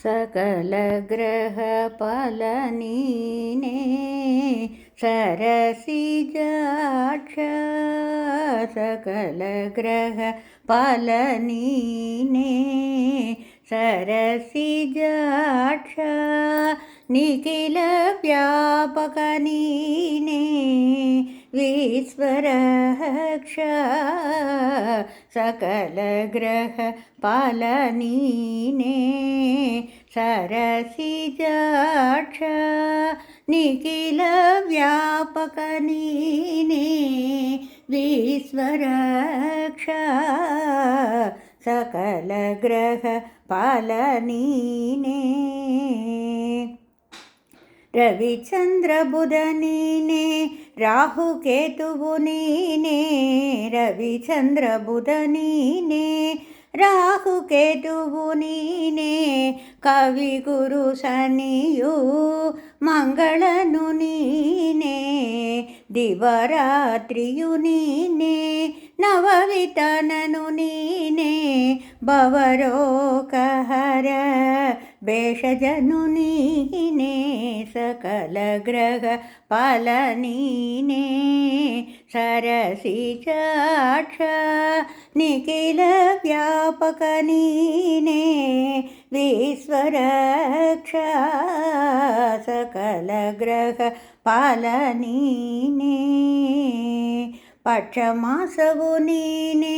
सकल ग्रह पालनीने सरसिजाक्ष सकल ग्रह पालनीने सरसिजाक्ष निखिल व्यापक नीने विश्वरक्ष सकल ग्रह पालनीने सरसिजाक्ष निखिल व्यापक नीने विश्वरक्ष सकल ग्रह पालनीने रविचंद्र बुध नीने राहु केतुवु नीने रविचंद्र बुध नीने राहु केतुवु नीने कवि गुरु शनियु मंगळनु नीने दिवरात्रियु नीने नववितननु नीने भवरोगहर भेषजनु नीने सकल ग्रह पालनीने सरसिजाक्ष निखिल व्यापक नीने विश्वरक्ष सकल ग्रह पालनीने पक्षमासवु नीने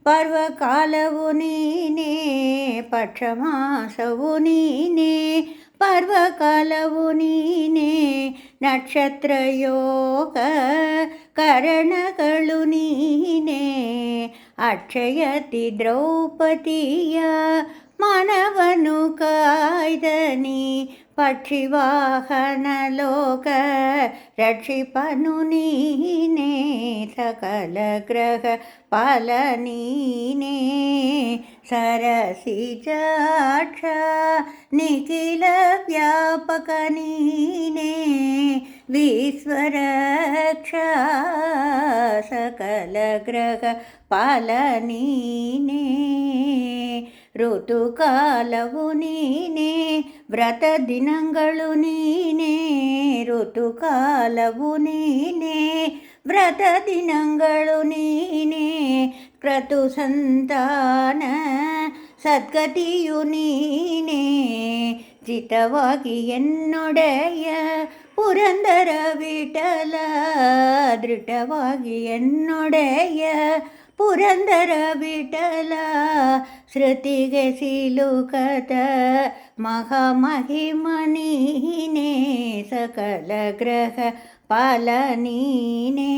पर्वकालवु नीने पक्षमासवु नीने पर्वकालवु नीने नक्षत्रयोग करणगळु नीने अक्षयति द्रौपदिय मनवनु काಯ್ದನಿ पक्षिवाहनलोक रक्षिपनु नीने सकल ग्रह पालनीने सरसिजाक्ष निखिल व्यापक नीने विश्वरक्ष सकल ग्रह पालनीने ಋತುಕಾಲವು ನೀನೆ ವ್ರತ ದಿನಗಳು ನೀನೆ ಋತುಕಾಲವು ನೀನೆ ವ್ರತ ದಿನಗಳು ನೀನೆ ಕ್ರತು ಸಂತಾನ ಸದ್ಗತಿಯು ನೀನೆ ಚಿತವಾಗಿ ಎನ್ನೊಡೆಯ ಪುರಂದರ ವಿಠಲ ದೃಢವಾಗಿ ಎನ್ನೊಡೆಯ ಪುರಂದರ ವಿಠಲ ಶ್ರುತಿಗೆ ಸಿಲುಕದ ಮಹಾಮಹಿಮ ನೀನೆ सकल ग्रह पालनीने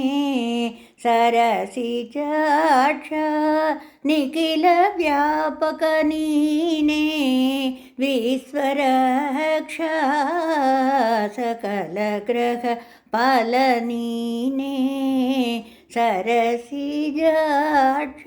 सरसिजाक्ष निखिल व्यापक नीने विश्वरक्ष सकल ग्रह पालनीने सरसिजाक्ष।